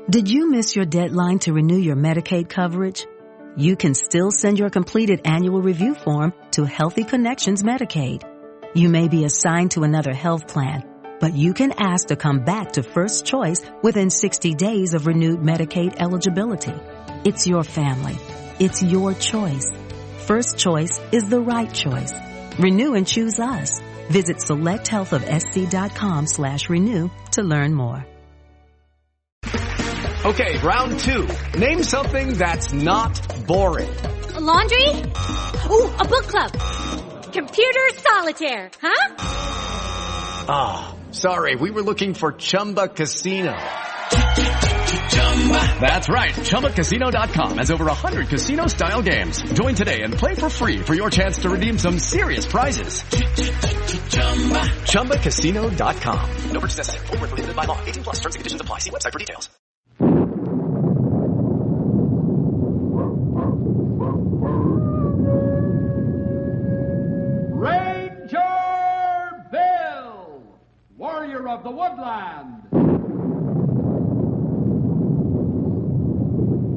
Did you miss your deadline to renew your Medicaid coverage? You can still send your completed annual review form to Healthy Connections Medicaid. You may be assigned to another health plan, but you can ask to come back to First Choice within 60 days of renewed Medicaid eligibility. It's your family. It's your choice. First Choice is the right choice. Renew and choose us. Visit selecthealthofsc.com/renew to learn more. Okay, round two. Name something that's not boring. A laundry? Ooh, a book club. Computer solitaire, huh? Ah, sorry, we were looking for Chumba Casino. That's right, ChumbaCasino.com has over 100 casino-style games. Join today and play for free for your chance to redeem some serious prizes. ChumbaCasino.com. No purchase necessary. Void where prohibited by law. 18+ terms and conditions apply. See website for details. Ranger Bill, warrior of the woodland.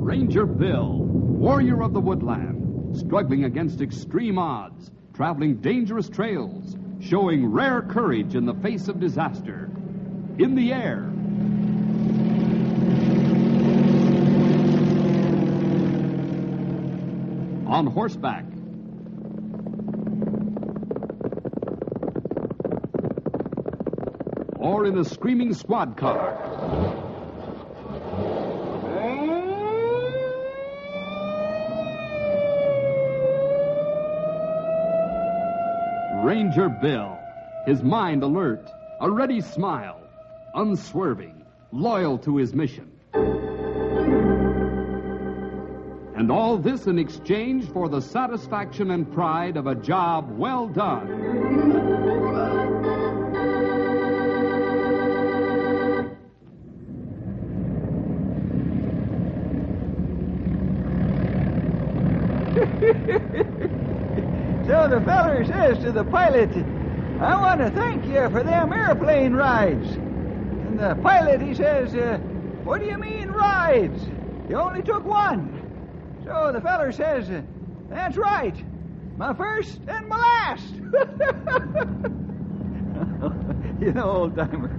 Ranger Bill, warrior of the woodland, struggling against extreme odds, traveling dangerous trails, showing rare courage in the face of disaster. In the air. On horseback. Or in a screaming squad car. Ranger Bill, his mind alert, a ready smile, unswerving, loyal to his mission. And all this in exchange for the satisfaction and pride of a job well done. So the feller says to the pilot, I want to thank you for them airplane rides. And the pilot, he says, what do you mean rides? You only took one. So the feller says, that's right. My first and my last. You know, old-timer,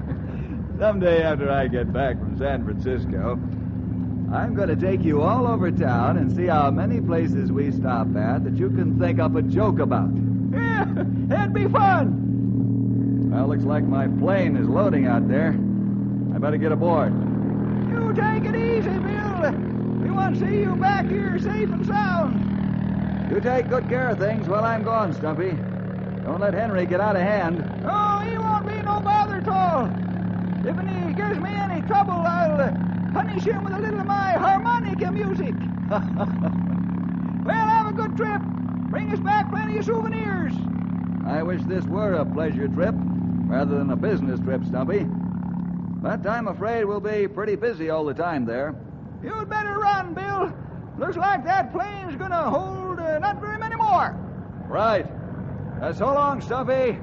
someday after I get back from San Francisco, I'm going to take you all over town and see how many places we stop at that you can think up a joke about. Yeah, it'd be fun. Well, looks like my plane is loading out there. I better get aboard. You take it easy, Bill. We want to see you back here safe and sound. You take good care of things while I'm gone, Stumpy. Don't let Henry get out of hand. Oh, he won't be no bother at all. If he gives me any trouble, I'll punish him with a little of my harmonica music. Well, have a good trip. Bring us back plenty of souvenirs. I wish this were a pleasure trip rather than a business trip, Stumpy. But I'm afraid we'll be pretty busy all the time there. You'd better run, Bill. Looks like that plane's going to hold not very many more. Right. So long, Stumpy.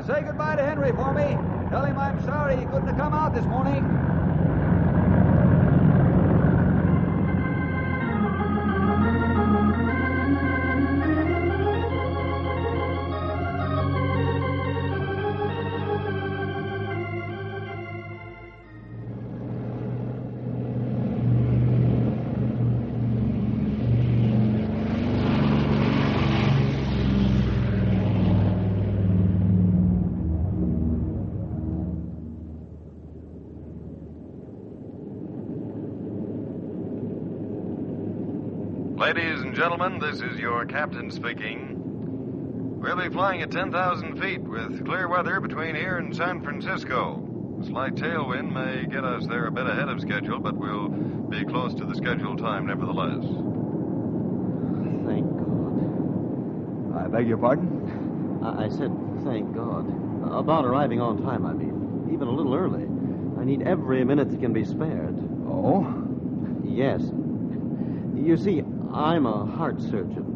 Say goodbye to Henry for me. Tell him I'm sorry he couldn't have come out this morning. Ladies and gentlemen, this is your captain speaking. We'll be flying at 10,000 feet with clear weather between here and San Francisco. A slight tailwind may get us there a bit ahead of schedule, but we'll be close to the scheduled time nevertheless. Thank God. I beg your pardon? I said thank God. About arriving on time, I mean. Even a little early. I need every minute that can be spared. Oh? Yes. You see, I'm a heart surgeon.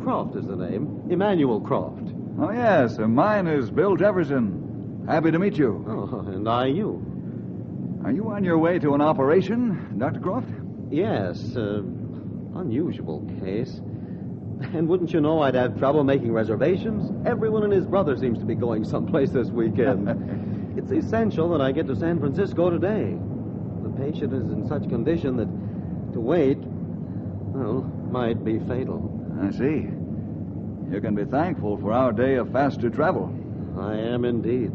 Croft is the name. Emmanuel Croft. Oh, yes. Mine is Bill Jefferson. Happy to meet you. Oh, and I you. Are you on your way to an operation, Dr. Croft? Yes, unusual case. And wouldn't you know I'd have trouble making reservations? Everyone and his brother seems to be going someplace this weekend. It's essential that I get to San Francisco today. The patient is in such condition that to wait, well, might be fatal. I see. You can be thankful for our day of faster travel. I am indeed.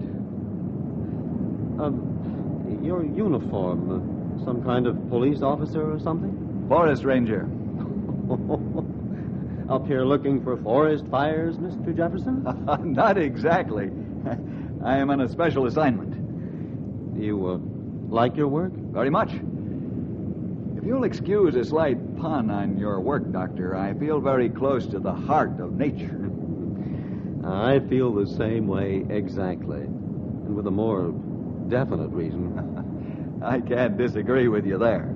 Your uniform, some kind of police officer or something? Forest ranger. Up here looking for forest fires, Mr. Jefferson? Not exactly. I am on a special assignment. You, like your work? Very much. If you'll excuse a slight pun on your work, Doctor, I feel very close to the heart of nature. I feel the same way exactly, and with a more definite reason. I can't disagree with you there.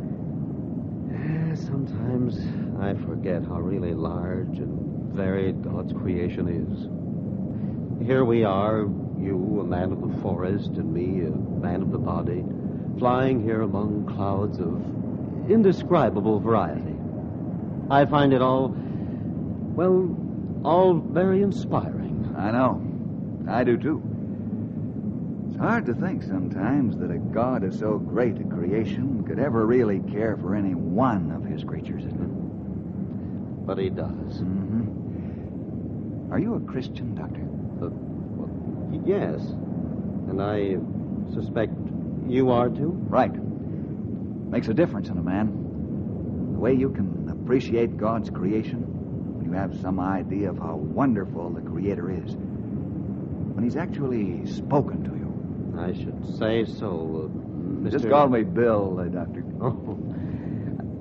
Sometimes I forget how really large and varied God's creation is. Here we are, you, a man of the forest, and me, a man of the body, flying here among clouds of indescribable variety. I find it all very inspiring. I know. I do, too. It's hard to think sometimes that a God of so great a creation could ever really care for any one of his creatures, isn't it? But he does. Mm-hmm. Are you a Christian, Doctor? Yes. And I suspect you are, too? Right. Makes a difference in a man. The way you can appreciate God's creation when you have some idea of how wonderful the Creator is. When he's actually spoken to you. I should say so, Mr. Just call me Bill, Doctor. Oh,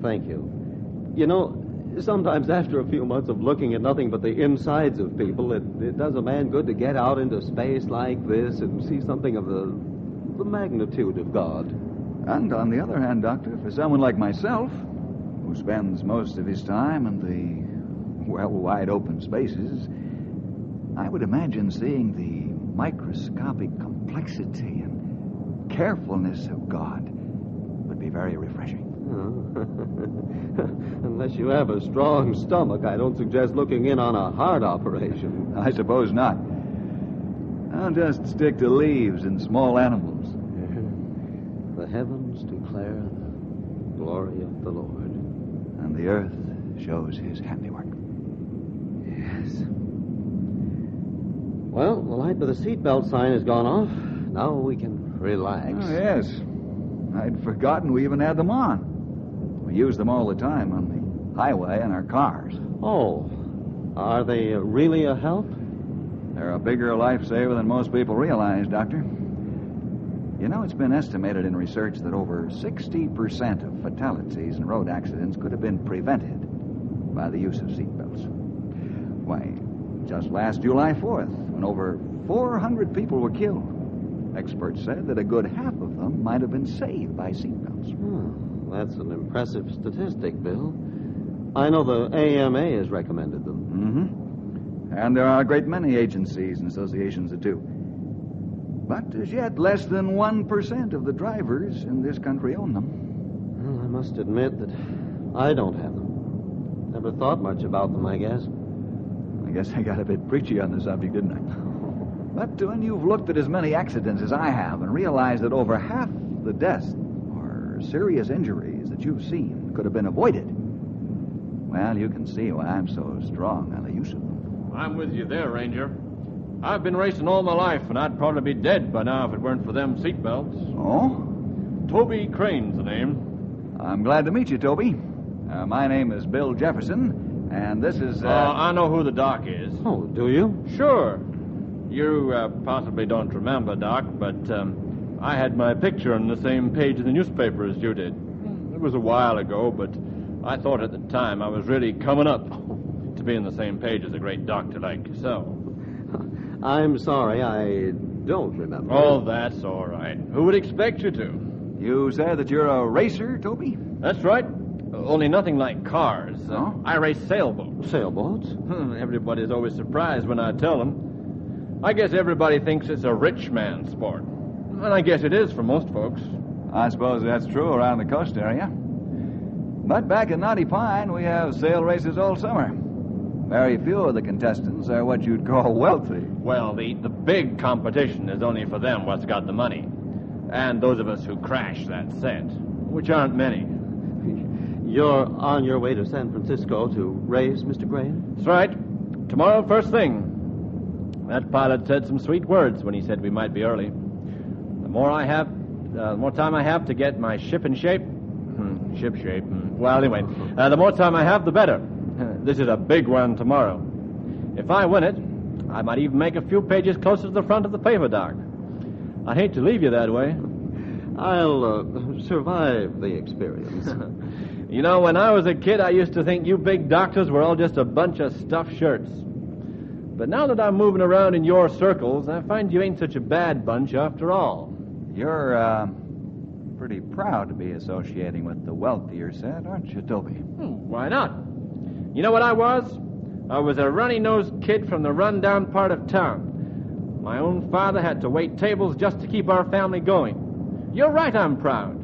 thank you. You know, sometimes after a few months of looking at nothing but the insides of people, it does a man good to get out into space like this and see something of the magnitude of God. And on the other hand, Doctor, for someone like myself, who spends most of his time in the, wide open spaces, I would imagine seeing the microscopic complexity and carefulness of God would be very refreshing. Unless you have a strong stomach, I don't suggest looking in on a heart operation. I suppose not. I'll just stick to leaves and small animals. The heavens declare the glory of the Lord. And the earth shows his handiwork. Yes. Well, the light by the seatbelt sign has gone off. Now we can relax. Oh, yes. I'd forgotten we even had them on. We use them all the time on the highway in our cars. Oh. Are they really a help? They're a bigger lifesaver than most people realize, Doctor. You know, it's been estimated in research that over 60% of fatalities in road accidents could have been prevented by the use of seatbelts. Why, just last July 4th, when over 400 people were killed, experts said that a good half of them might have been saved by seatbelts. That's an impressive statistic, Bill. I know the AMA has recommended them. Mm-hmm. And there are a great many agencies and associations that do. But as yet, less than 1% of the drivers in this country own them. Well, I must admit that I don't have them. Never thought much about them, I guess. I guess I got a bit preachy on the subject, didn't I? But when you've looked at as many accidents as I have and realized that over half the deaths or serious injuries that you've seen could have been avoided, well, you can see why I'm so strong on the use of them. I'm with you there, Ranger. I've been racing all my life, and I'd probably be dead by now if it weren't for them seatbelts. Oh? Toby Crane's the name. I'm glad to meet you, Toby. My name is Bill Jefferson, and this is... I know who the doc is. Oh, do you? Sure. You possibly don't remember, Doc, but I had my picture on the same page of the newspaper as you did. It was a while ago, but I thought at the time I was really coming up to be on the same page as a great doctor like yourself. I'm sorry, I don't remember. Oh, that's all right. Who would expect you to? You said that you're a racer, Toby? That's right. Only nothing like cars. Oh? I race sailboats. Sailboats? Everybody's always surprised when I tell them. I guess everybody thinks it's a rich man's sport. And I guess it is for most folks. I suppose that's true around the coast area. But back in Knotty Pine, we have sail races all summer. Very few of the contestants are what you'd call wealthy. Well, the big competition is only for them what's got the money. And those of us who crash that set, which aren't many. You're on your way to San Francisco to race, Mr. Crane? That's right. Tomorrow, first thing. That pilot said some sweet words when he said we might be early. The more time I have to get my ship in shape. Ship shape. Well, anyway, the more time I have, the better. This is a big one tomorrow. If I win it, I might even make a few pages closer to the front of the paper, Doc. I'd hate to leave you that way. I'll survive the experience. You know, when I was a kid, I used to think you big doctors were all just a bunch of stuffed shirts. But now that I'm moving around in your circles, I find you ain't such a bad bunch after all. You're, pretty proud to be associating with the wealthier set, aren't you, Toby? Why not? You know what I was? I was a runny-nosed kid from the run-down part of town. My own father had to wait tables just to keep our family going. You're right, I'm proud.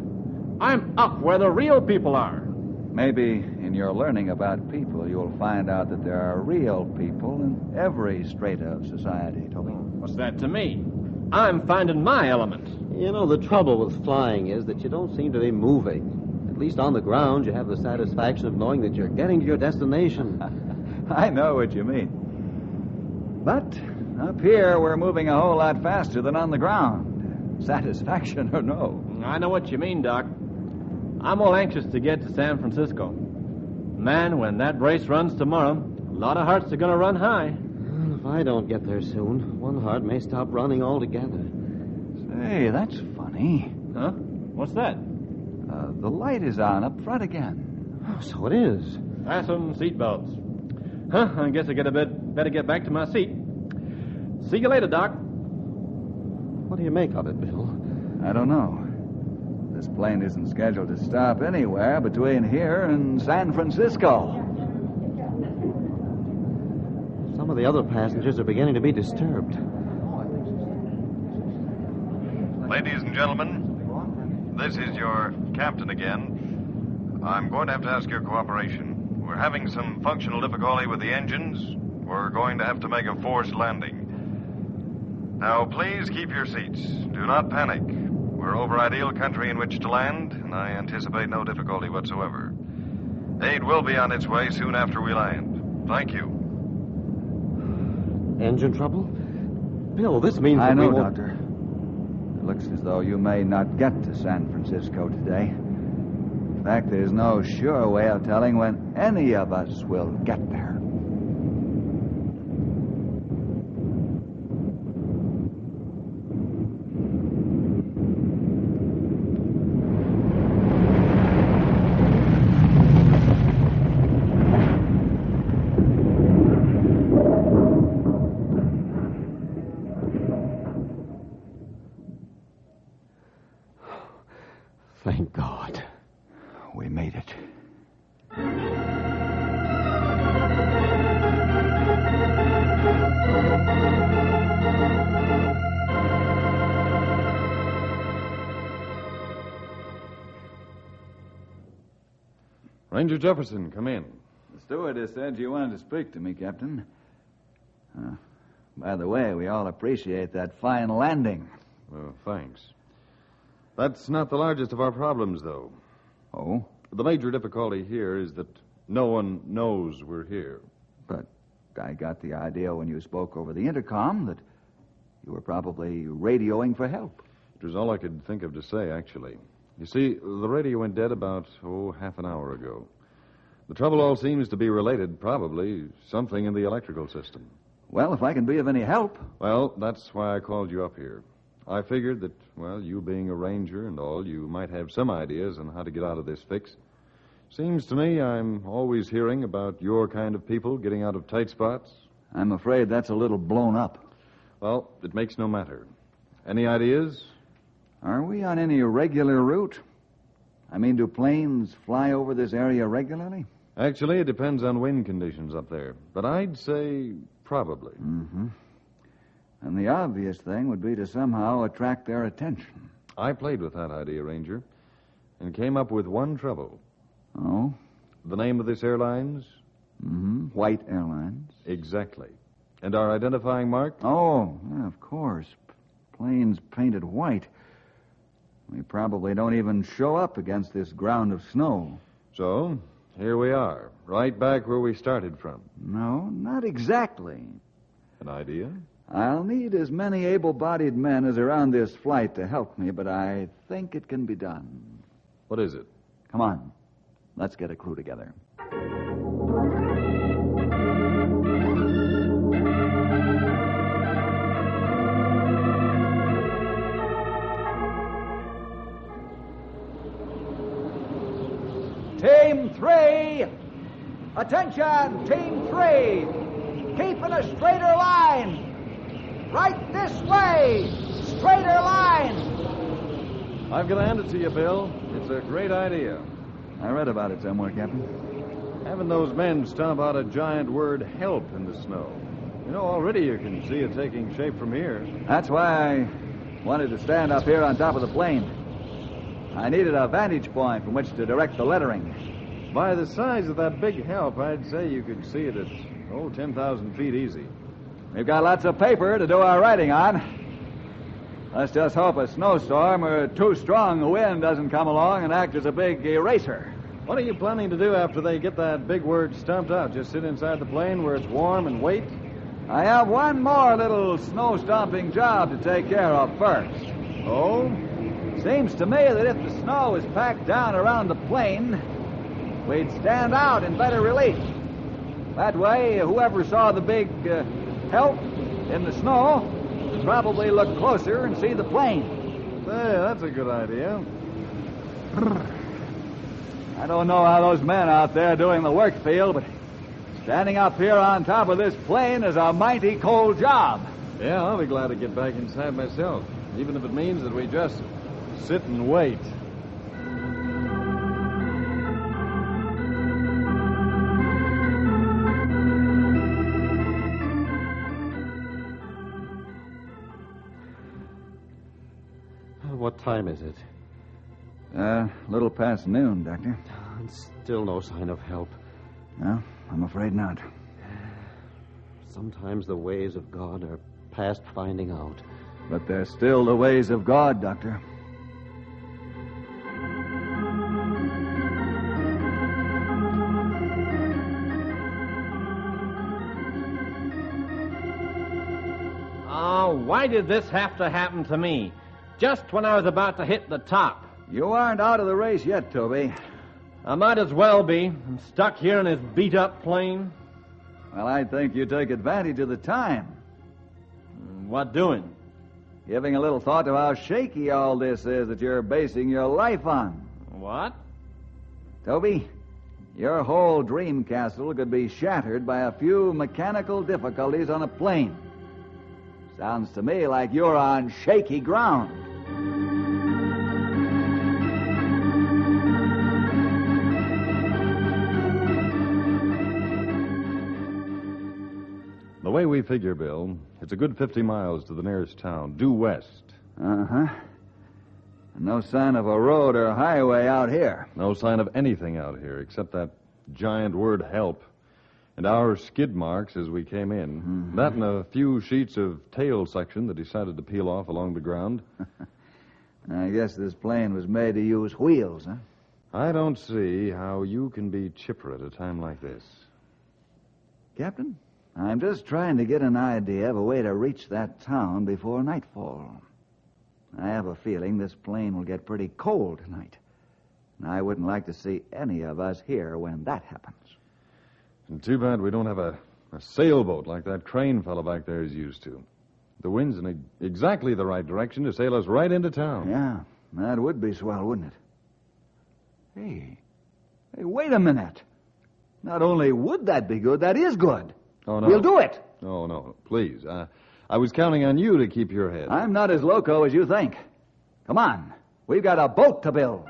I'm up where the real people are. Maybe in your learning about people, you'll find out that there are real people in every strata of society, Toby. What's that to me? I'm finding my element. You know, the trouble with flying is that you don't seem to be moving. At least on the ground, you have the satisfaction of knowing that you're getting to your destination. I know what you mean. But up here, we're moving a whole lot faster than on the ground. Satisfaction or no. I know what you mean, Doc. I'm all anxious to get to San Francisco. Man, when that race runs tomorrow, a lot of hearts are going to run high. Well, if I don't get there soon, one heart may stop running altogether. Say, that's funny. Huh? What's that? The light is on up front again. Oh, so it is. Fasten seatbelts. Huh, I guess I better get back to my seat. See you later, Doc. What do you make of it, Bill? I don't know. This plane isn't scheduled to stop anywhere between here and San Francisco. Some of the other passengers are beginning to be disturbed. Ladies and gentlemen, this is your captain again. I'm going to have to ask your cooperation. We're having some functional difficulty with the engines. We're going to have to make a forced landing. Now, please keep your seats. Do not panic. We're over ideal country in which to land, and I anticipate no difficulty whatsoever. Aid will be on its way soon after we land. Thank you. Engine trouble? Bill, this means I that know, we won't... Doctor. It looks as though you may not get to San Francisco today. In fact, there's no sure way of telling when any of us will get there. Thank God. We made it. Ranger Jefferson, come in. The stewardess said you wanted to speak to me, Captain. By the way, we all appreciate that fine landing. Well, thanks. That's not the largest of our problems, though. Oh? The major difficulty here is that no one knows we're here. But I got the idea when you spoke over the intercom that you were probably radioing for help. It was all I could think of to say, actually. You see, the radio went dead about, half an hour ago. The trouble all seems to be related, probably, something in the electrical system. Well, if I can be of any help. Well, that's why I called you up here. I figured that, you being a ranger and all, you might have some ideas on how to get out of this fix. Seems to me I'm always hearing about your kind of people getting out of tight spots. I'm afraid that's a little blown up. Well, it makes no matter. Any ideas? Are we on any regular route? I mean, do planes fly over this area regularly? Actually, it depends on wind conditions up there. But I'd say probably. Mm-hmm. And the obvious thing would be to somehow attract their attention. I played with that idea, Ranger, and came up with one trouble. Oh? The name of this airline's? White Airlines. Exactly. And our identifying mark? Oh, yeah, of course. Planes painted white. We probably don't even show up against this ground of snow. So, here we are, right back where we started from. No, not exactly. An idea? I'll need as many able-bodied men as are on this flight to help me, but I think it can be done. What is it? Come on. Let's get a crew together. Team 3! Attention, Team 3! Keep in a straighter line! Right this way! Straighter line! I'm going to hand it to you, Bill. It's a great idea. I read about it somewhere, Captain. Having those men stomp out a giant word help in the snow. You know, already you can see it taking shape from here. That's why I wanted to stand up here on top of the plane. I needed a vantage point from which to direct the lettering. By the size of that big help, I'd say you could see it at, 10,000 feet easy. We've got lots of paper to do our writing on. Let's just hope a snowstorm or too strong a wind doesn't come along and act as a big eraser. What are you planning to do after they get that big word stumped out? Just sit inside the plane where it's warm and wait? I have one more little snow-stomping job to take care of first. Oh? Seems to me that if the snow is packed down around the plane, we'd stand out in better relief. That way, whoever saw the big help in the snow would probably look closer and see the plane. Hey, that's a good idea. I don't know how those men out there doing the work feel, but standing up here on top of this plane is a mighty cold job. Yeah, I'll be glad to get back inside myself, even if it means that we just sit and wait. What time is it? Little past noon, Doctor. And still no sign of help. No, I'm afraid not. Sometimes the ways of God are past finding out. But they're still the ways of God, Doctor. Oh, why did this have to happen to me? Just when I was about to hit the top. You aren't out of the race yet, Toby. I might as well be. I'm stuck here in this beat-up plane. Well, I think you take advantage of the time. What doing? Giving a little thought to how shaky all this is that you're basing your life on. What? Toby, your whole dream castle could be shattered by a few mechanical difficulties on a plane. Sounds to me like you're on shaky ground. The way we figure, Bill, it's a good 50 miles to the nearest town, due west. Uh-huh. No sign of a road or highway out here. No sign of anything out here except that giant word help. And our skid marks as we came in. Mm-hmm. That and a few sheets of tail section that decided to peel off along the ground. I guess this plane was made to use wheels, huh? I don't see how you can be chipper at a time like this. Captain, I'm just trying to get an idea of a way to reach that town before nightfall. I have a feeling this plane will get pretty cold tonight. And I wouldn't like to see any of us here when that happens. And too bad we don't have a sailboat like that Crane fellow back there is used to. The wind's in exactly the right direction to sail us right into town. Yeah, that would be swell, wouldn't it? Hey, wait a minute. Not only would that be good, that is good. Oh, no. We'll do it. Oh, no, please. I was counting on you to keep your head. I'm not as loco as you think. Come on. We've got a boat to build.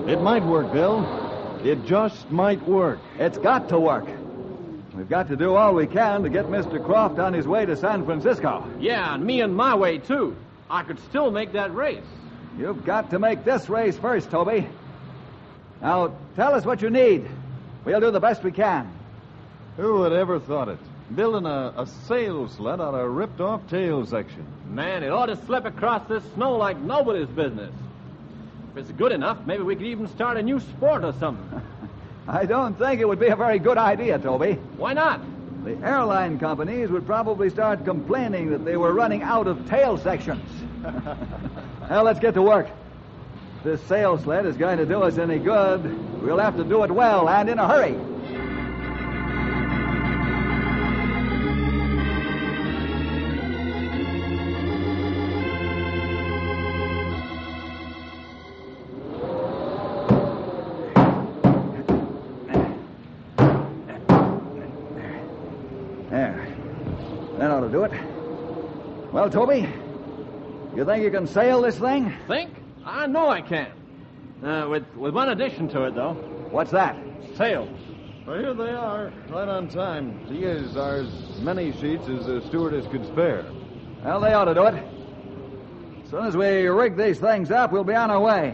It might work, Bill. It just might work. It's got to work. We've got to do all we can to get Mr. Croft on his way to San Francisco. Yeah, and me on my way, too. I could still make that race. You've got to make this race first, Toby. Now, tell us what you need. We'll do the best we can. Who would ever thought it? Building a sail sled out of a ripped-off tail section. Man, it ought to slip across this snow like nobody's business. If it's good enough, maybe we could even start a new sport or something. I don't think it would be a very good idea, Toby. Why not? The airline companies would probably start complaining that they were running out of tail sections. Now, let's get to work. If this sail sled is going to do us any good, we'll have to do it well and in a hurry. Do it. Well, Toby, you think you can sail this thing? Think? I know I can. With one addition to it, though. What's that? Sails. Well, here they are, right on time. These are as many sheets as the stewardess could spare. Well, they ought to do it. As soon as we rig these things up, we'll be on our way.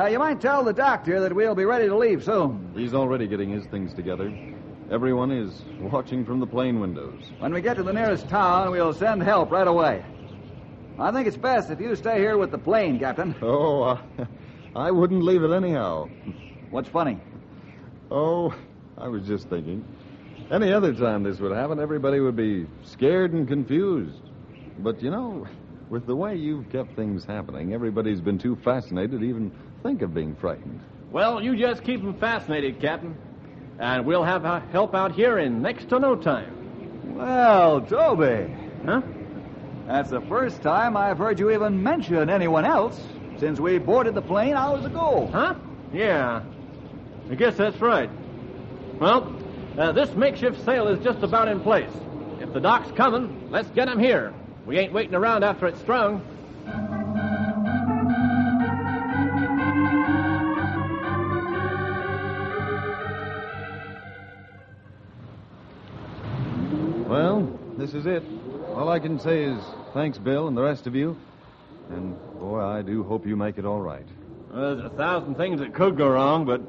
You might tell the doctor that we'll be ready to leave soon. He's already getting his things together. Everyone is watching from the plane windows. When we get to the nearest town, we'll send help right away. I think it's best if you stay here with the plane, Captain. Oh, I wouldn't leave it anyhow. What's funny? Oh, I was just thinking. Any other time this would happen, everybody would be scared and confused. But, you know, with the way you've kept things happening, everybody's been too fascinated to even think of being frightened. Well, you just keep them fascinated, Captain. And we'll have help out here in next to no time. Well, Toby. Huh? That's the first time I've heard you even mention anyone else since we boarded the plane hours ago. Huh? Yeah. I guess that's right. Well, this makeshift sail is just about in place. If the doc's coming, let's get him here. We ain't waiting around after it's strung. Well, this is it. All I can say is thanks, Bill, and the rest of you. And, boy, I do hope you make it all right. There's 1,000 things that could go wrong, but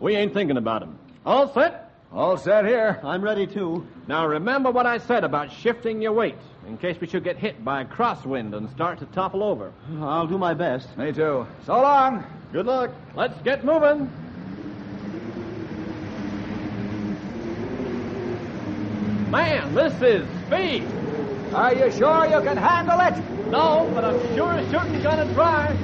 we ain't thinking about them. All set? All set here. I'm ready, too. Now, remember what I said about shifting your weight in case we should get hit by a crosswind and start to topple over. I'll do my best. Me too. So long. Good luck. Let's get moving. Man, this is speed. Are you sure you can handle it? No, but I'm sure as shooting gonna try.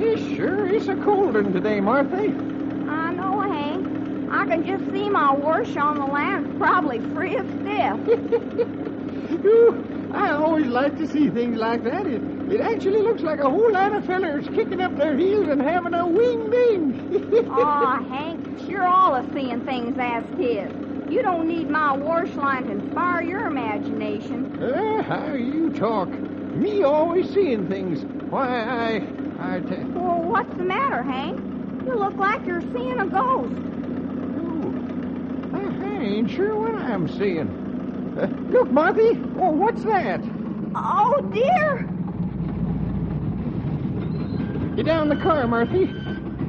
It sure is a cold one today, Martha. I know, Hank. I can just see my wash on the land, probably free of stiff. Ooh, I always like to see things like that. It actually looks like a whole lot of fellers kicking up their heels and having a wing ding. Aw, Hank, you're all a seeing things as kids. You don't need my wash line to inspire your imagination. How you talk. Me always seeing things. Why, Well, what's the matter, Hank? You look like you're seeing a ghost. I ain't sure what I'm seeing. Look, Marthy. Oh, what's that? Oh, dear. Get down the car, Marthy.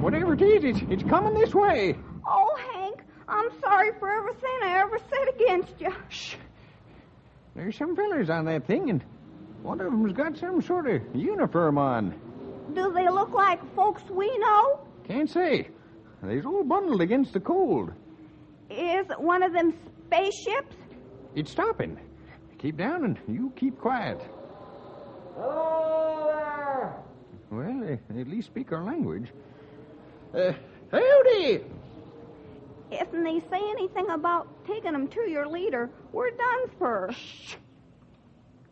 Whatever it is, it's coming this way. Oh, Hank, I'm sorry for everything I ever said against you. Shh. There's some fellers on that thing, and one of them's got some sort of uniform on. Do they look like folks we know? Can't say. They's all bundled against the cold. Is it one of them spaceships? It's stopping. Keep down and you keep quiet. Hello there. Well, they at least speak our language. Howdy! If they say anything about taking them to your leader, we're done for. Shh.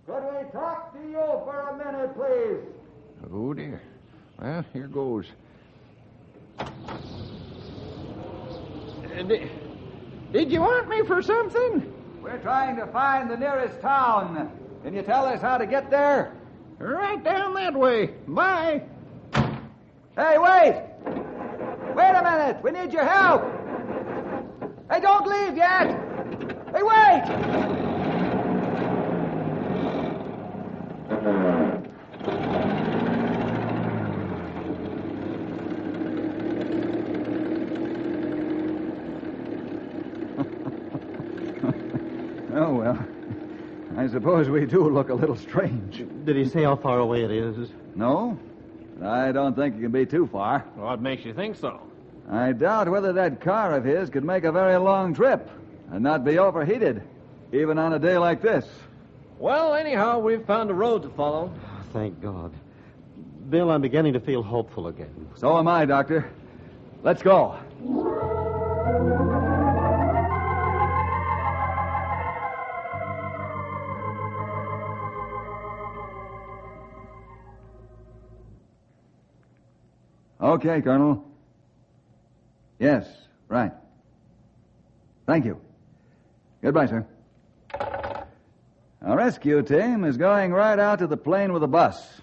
Could we talk to you for a minute, please? Oh, dear. Well, here goes. Did you want me for something? We're trying to find the nearest town. Can you tell us how to get there? Right down that way. Bye. Hey, wait! Wait a minute! We need your help! Hey, don't leave yet! Hey, wait! Oh, well, I suppose we do look a little strange. Did he say how far away it is? No, I don't think it can be too far. What makes you think so? I doubt whether that car of his could make a very long trip and not be overheated, even on a day like this. Well, anyhow, we've found a road to follow. Thank God. Bill, I'm beginning to feel hopeful again. So am I, Doctor. Let's go. Okay, Colonel. Yes, right. Thank you. Goodbye, sir. Our rescue team is going right out to the plane with a bus.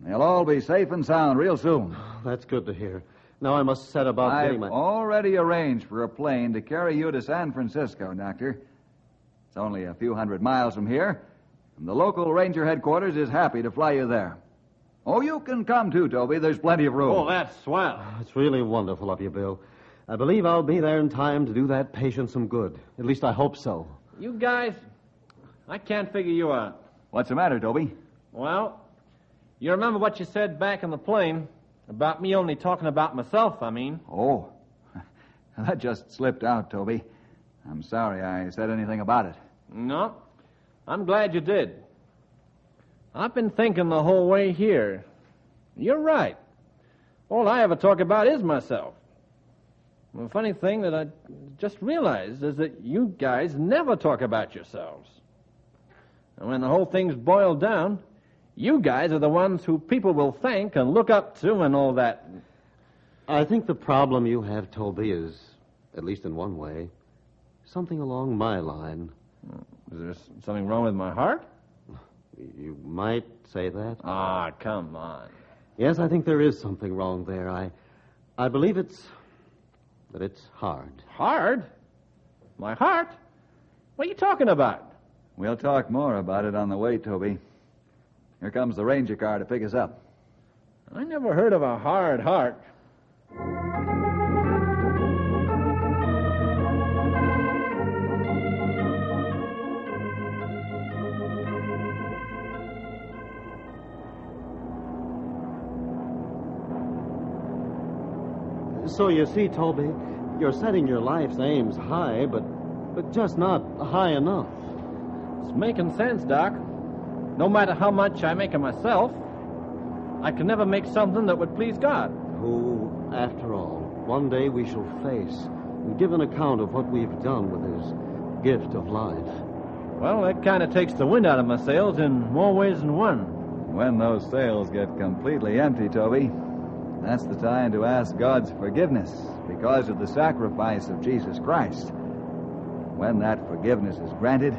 They'll all be safe and sound real soon. That's good to hear. Now I must set about getting my... I've already arranged for a plane to carry you to San Francisco, Doctor. It's only a few hundred miles from here, and the local ranger headquarters is happy to fly you there. Oh, you can come too, Toby. There's plenty of room. Oh, that's swell. It's really wonderful of you, Bill. I believe I'll be there in time to do that patient some good. At least I hope so. You guys, I can't figure you out. What's the matter, Toby? Well, you remember what you said back in the plane about me only talking about myself, I mean. Oh, that just slipped out, Toby. I'm sorry I said anything about it. No, I'm glad you did. I've been thinking the whole way here. You're right. All I ever talk about is myself. The funny thing that I just realized is that you guys never talk about yourselves. And when the whole thing's boiled down, you guys are the ones who people will thank and look up to and all that. I think the problem you have, Toby, is, at least in one way, something along my line. Is there something wrong with my heart? You might say that. Ah, come on. Yes, I think there is something wrong there. I believe that it's hard. Hard? My heart? What are you talking about? We'll talk more about it on the way, Toby. Here comes the ranger car to pick us up. I never heard of a hard heart. So you see, Toby, you're setting your life's aims high, but just not high enough. It's making sense, Doc. No matter how much I make of myself, I can never make something that would please God. Who, after all, one day we shall face and give an account of what we've done with his gift of life. Well, that kind of takes the wind out of my sails in more ways than one. When those sails get completely empty, Toby, that's the time to ask God's forgiveness because of the sacrifice of Jesus Christ. When that forgiveness is granted,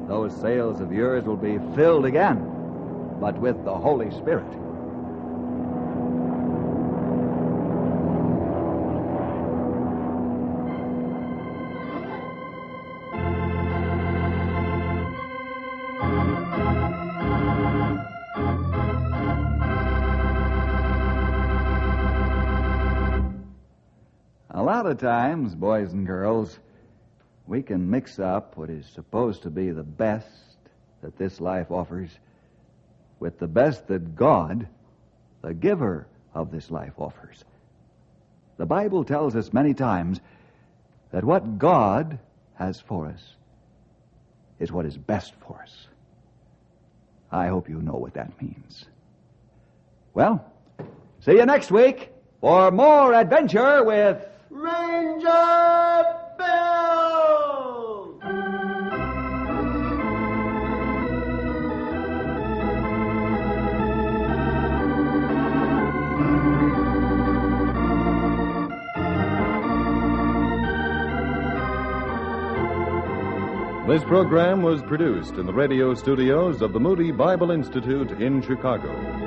those sails of yours will be filled again, but with the Holy Spirit. A lot of times, boys and girls, we can mix up what is supposed to be the best that this life offers with the best that God, the giver of this life, offers. The Bible tells us many times that what God has for us is what is best for us. I hope you know what that means. Well, see you next week for more adventure with Ranger Bill! This program was produced in the radio studios of the Moody Bible Institute in Chicago.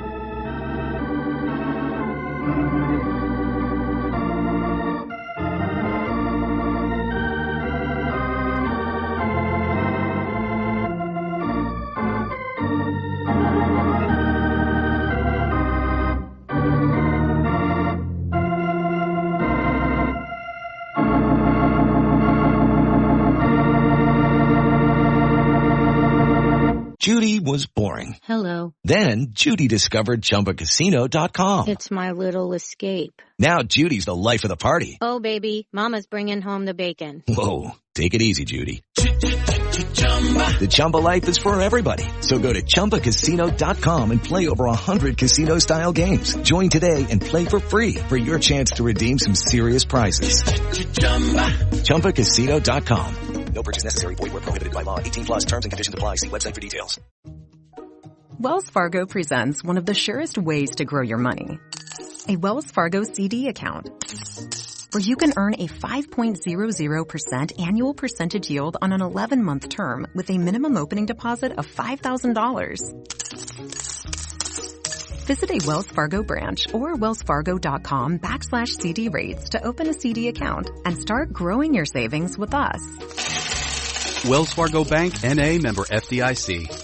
Judy was boring. Hello. Then Judy discovered ChumbaCasino.com. It's my little escape. Now Judy's the life of the party. Oh, baby, mama's bringing home the bacon. Whoa, take it easy, Judy. The Chumba life is for everybody. So go to ChumbaCasino.com and play over 100 casino-style games. Join today and play for free for your chance to redeem some serious prizes. ChumbaCasino.com. No purchase necessary. Void where prohibited by law. 18 plus terms and conditions apply. See website for details. Wells Fargo presents one of the surest ways to grow your money. A Wells Fargo CD account, where you can earn a 5.00% annual percentage yield on an 11-month term with a minimum opening deposit of $5,000. Visit a Wells Fargo branch or wellsfargo.com/CD rates to open a CD account and start growing your savings with us. Wells Fargo Bank, N.A., member FDIC.